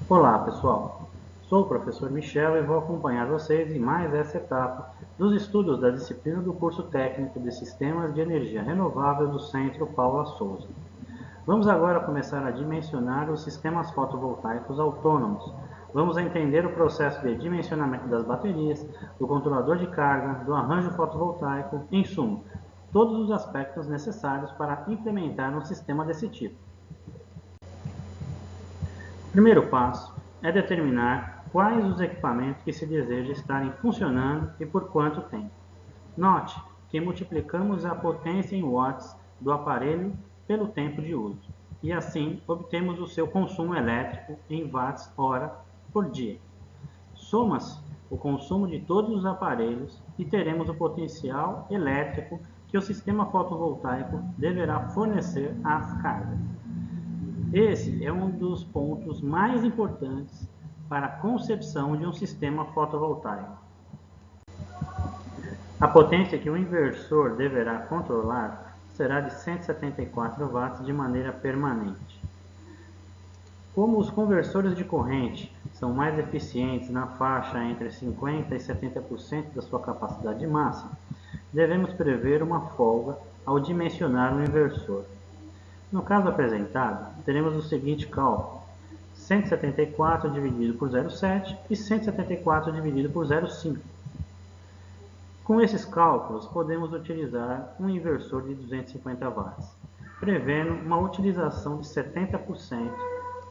Olá pessoal, sou o professor Michel e vou acompanhar vocês em mais essa etapa dos estudos da disciplina do curso técnico de Sistemas de Energia Renovável do Centro Paula Souza. Vamos agora começar a dimensionar os sistemas fotovoltaicos autônomos. Vamos entender o processo de dimensionamento das baterias, do controlador de carga, do arranjo fotovoltaico, em suma, todos os aspectos necessários para implementar um sistema desse tipo. O primeiro passo é determinar quais os equipamentos que se deseja estarem funcionando e por quanto tempo. Note que multiplicamos a potência em watts do aparelho pelo tempo de uso, e assim obtemos o seu consumo elétrico em watts-hora por dia. Soma-se o consumo de todos os aparelhos e teremos o potencial elétrico que o sistema fotovoltaico deverá fornecer às cargas. Esse é um dos pontos mais importantes para a concepção de um sistema fotovoltaico. A potência que o inversor deverá controlar será de 174 watts de maneira permanente. Como os conversores de corrente são mais eficientes na faixa entre 50% e 70% da sua capacidade máxima, devemos prever uma folga ao dimensionar o inversor. No caso apresentado, teremos o seguinte cálculo: 174 dividido por 0,7 e 174 dividido por 0,5. Com esses cálculos, podemos utilizar um inversor de 250 watts, prevendo uma utilização de 70%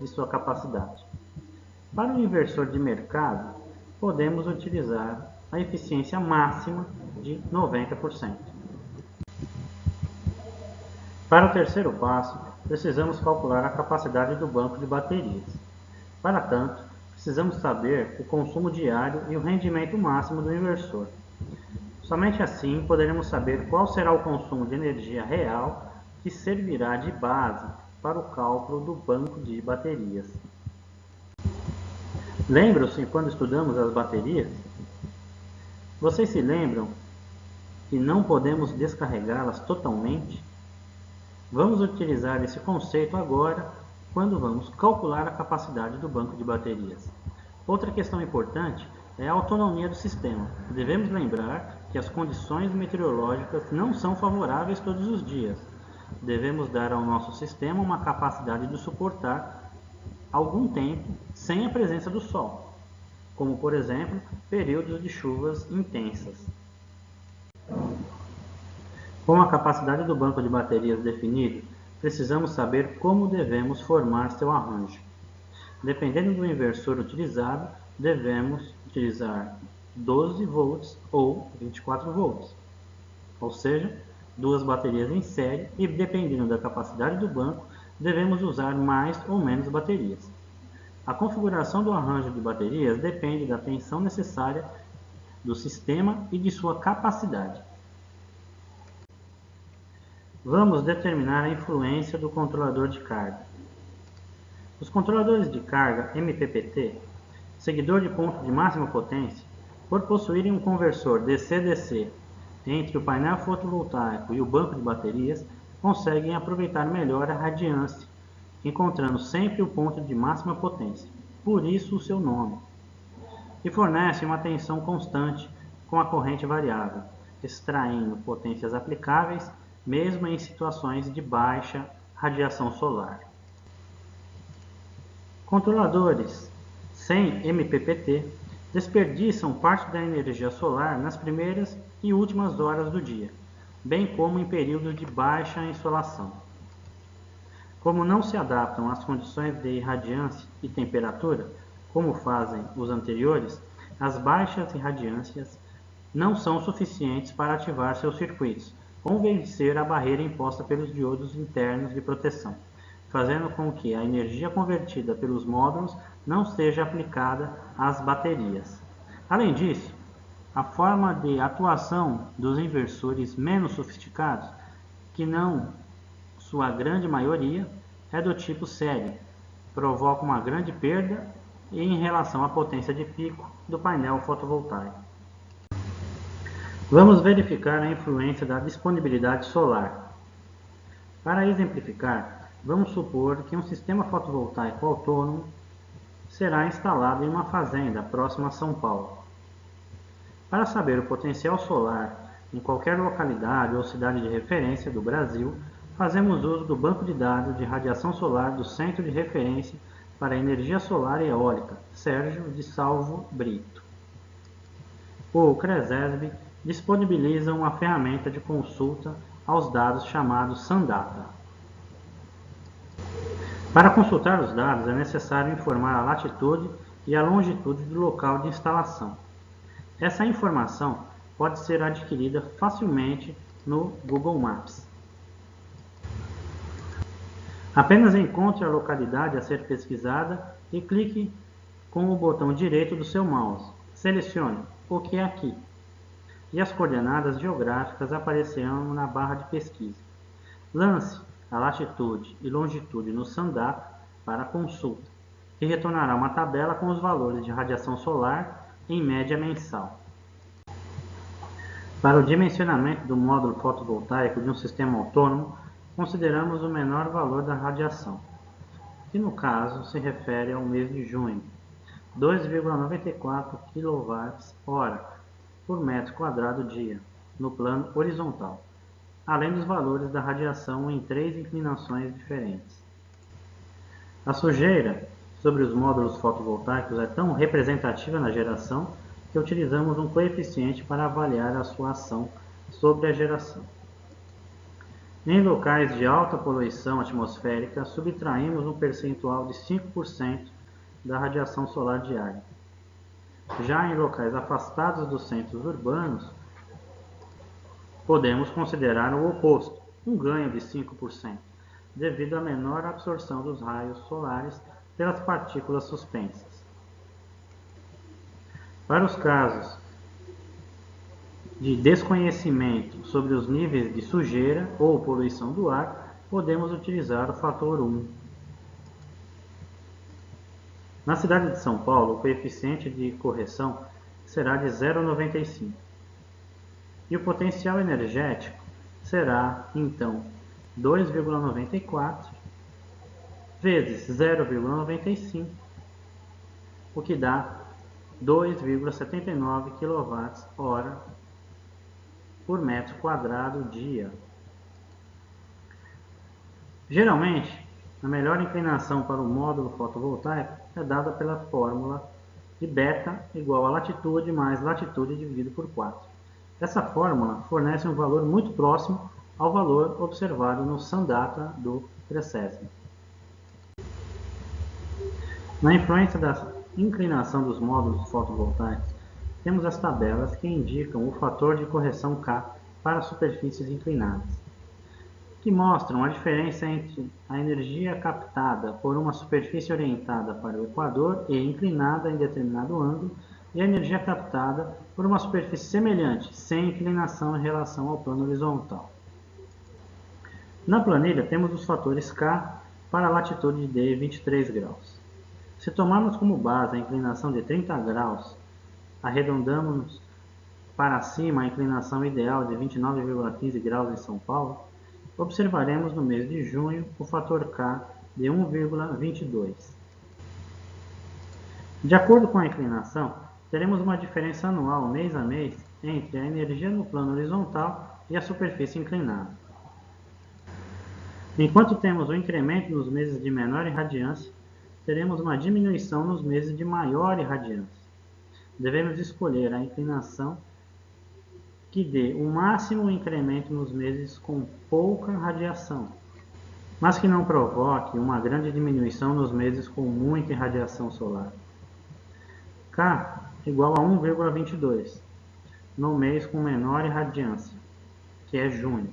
de sua capacidade. Para o inversor de mercado, podemos utilizar a eficiência máxima de 90%. Para o terceiro passo, precisamos calcular a capacidade do banco de baterias. Para tanto, precisamos saber o consumo diário e o rendimento máximo do inversor. Somente assim poderemos saber qual será o consumo de energia real que servirá de base para o cálculo do banco de baterias. Lembram-se quando estudamos as baterias? Vocês se lembram que não podemos descarregá-las totalmente? Vamos utilizar esse conceito agora quando vamos calcular a capacidade do banco de baterias. Outra questão importante é a autonomia do sistema. Devemos lembrar que as condições meteorológicas não são favoráveis todos os dias. Devemos dar ao nosso sistema uma capacidade de suportar algum tempo sem a presença do sol, como por exemplo, períodos de chuvas intensas. Com a capacidade do banco de baterias definido, precisamos saber como devemos formar seu arranjo. Dependendo do inversor utilizado, devemos utilizar 12 volts ou 24 volts, ou seja, duas baterias em série, e dependendo da capacidade do banco, devemos usar mais ou menos baterias. A configuração do arranjo de baterias depende da tensão necessária do sistema e de sua capacidade. Vamos determinar a influência do controlador de carga. Os controladores de carga MPPT, seguidor de ponto de máxima potência, por possuírem um conversor DC-DC entre o painel fotovoltaico e o banco de baterias, conseguem aproveitar melhor a radiância, encontrando sempre o ponto de máxima potência, por isso o seu nome, e fornecem uma tensão constante com a corrente variável, extraindo potências aplicáveis mesmo em situações de baixa radiação solar. Controladores sem MPPT desperdiçam parte da energia solar nas primeiras e últimas horas do dia, bem como em períodos de baixa insolação. Como não se adaptam às condições de irradiância e temperatura, como fazem os anteriores, as baixas irradiâncias não são suficientes para ativar seus circuitos, ou vencer a barreira imposta pelos diodos internos de proteção, fazendo com que a energia convertida pelos módulos não seja aplicada às baterias. Além disso, a forma de atuação dos inversores menos sofisticados, que não sua grande maioria, é do tipo série, provoca uma grande perda em relação à potência de pico do painel fotovoltaico. Vamos verificar a influência da disponibilidade solar. Para exemplificar, vamos supor que um sistema fotovoltaico autônomo será instalado em uma fazenda próxima a São Paulo. Para saber o potencial solar em qualquer localidade ou cidade de referência do Brasil, fazemos uso do banco de dados de radiação solar do Centro de Referência para Energia Solar e Eólica, Sérgio de Salvo Brito. O CRESESB disponibiliza uma ferramenta de consulta aos dados chamado SunData. Para consultar os dados é necessário informar a latitude e a longitude do local de instalação. Essa informação pode ser adquirida facilmente no Google Maps. Apenas encontre a localidade a ser pesquisada e clique com o botão direito do seu mouse. Selecione o que é aqui e as coordenadas geográficas aparecerão na barra de pesquisa. Lance a latitude e longitude no SunData para consulta, que retornará uma tabela com os valores de radiação solar em média mensal. Para o dimensionamento do módulo fotovoltaico de um sistema autônomo, consideramos o menor valor da radiação, que no caso se refere ao mês de junho, 2,94 kWh por metro quadrado dia, no plano horizontal, além dos valores da radiação em 3 inclinações diferentes. A sujeira sobre os módulos fotovoltaicos é tão representativa na geração que utilizamos um coeficiente para avaliar a sua ação sobre a geração. Em locais de alta poluição atmosférica, subtraímos um percentual de 5% da radiação solar diária. Já em locais afastados dos centros urbanos, podemos considerar o oposto, um ganho de 5%, devido à menor absorção dos raios solares pelas partículas suspensas. Para os casos de desconhecimento sobre os níveis de sujeira ou poluição do ar, podemos utilizar o fator 1. Na cidade de São Paulo, o coeficiente de correção será de 0,95 e o potencial energético será, então, 2,94 vezes 0,95, o que dá 2,79 kWh por metro quadrado dia. Geralmente, a melhor inclinação para o módulo fotovoltaico é dada pela fórmula de beta igual a latitude mais latitude dividido por 4. Essa fórmula fornece um valor muito próximo ao valor observado no SunData do CRESESB. Na influência da inclinação dos módulos fotovoltaicos, temos as tabelas que indicam o fator de correção K para superfícies inclinadas, que mostram a diferença entre a energia captada por uma superfície orientada para o equador e inclinada em determinado ângulo, e a energia captada por uma superfície semelhante, sem inclinação em relação ao plano horizontal. Na planilha temos os fatores K para a latitude de 23 graus. Se tomarmos como base a inclinação de 30 graus, arredondamos para cima a inclinação ideal de 29,15 graus em São Paulo, observaremos no mês de junho o fator K de 1,22. De acordo com a inclinação, teremos uma diferença anual, mês a mês, entre a energia no plano horizontal e a superfície inclinada. Enquanto temos um incremento nos meses de menor irradiância, teremos uma diminuição nos meses de maior irradiância. Devemos escolher a inclinação que dê o máximo incremento nos meses com pouca radiação, mas que não provoque uma grande diminuição nos meses com muita irradiação solar. K igual a 1,22 no mês com menor irradiância, que é junho.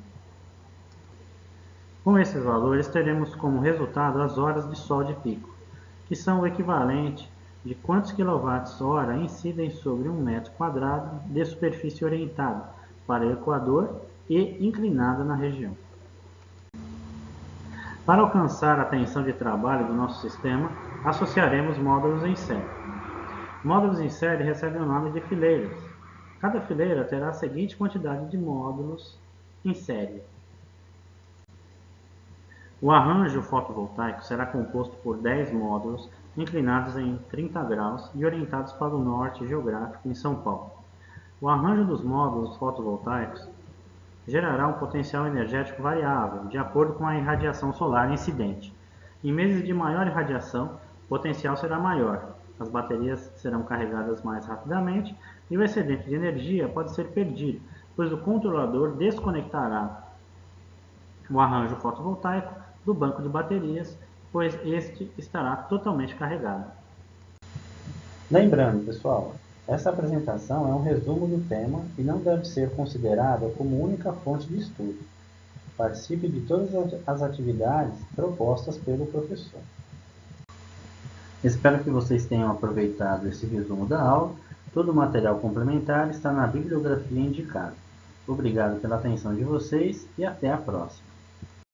Com esses valores, teremos como resultado as horas de sol de pico, que são o equivalente de quantos kWh incidem sobre um metro quadrado de superfície orientada para o equador e inclinada na região. Para alcançar a tensão de trabalho do nosso sistema, associaremos módulos em série. Módulos em série recebem o nome de fileiras. Cada fileira terá a seguinte quantidade de módulos em série. O arranjo fotovoltaico será composto por 10 módulos inclinados em 30 graus e orientados para o norte geográfico em São Paulo. O arranjo dos módulos fotovoltaicos gerará um potencial energético variável, de acordo com a irradiação solar incidente. Em meses de maior irradiação, o potencial será maior, as baterias serão carregadas mais rapidamente e o excedente de energia pode ser perdido, pois o controlador desconectará o arranjo fotovoltaico do banco de baterias, pois este estará totalmente carregado. Lembrando, pessoal, essa apresentação é um resumo do tema e não deve ser considerada como única fonte de estudo. Participe de todas as atividades propostas pelo professor. Espero que vocês tenham aproveitado esse resumo da aula. Todo o material complementar está na bibliografia indicada. Obrigado pela atenção de vocês e até a próxima.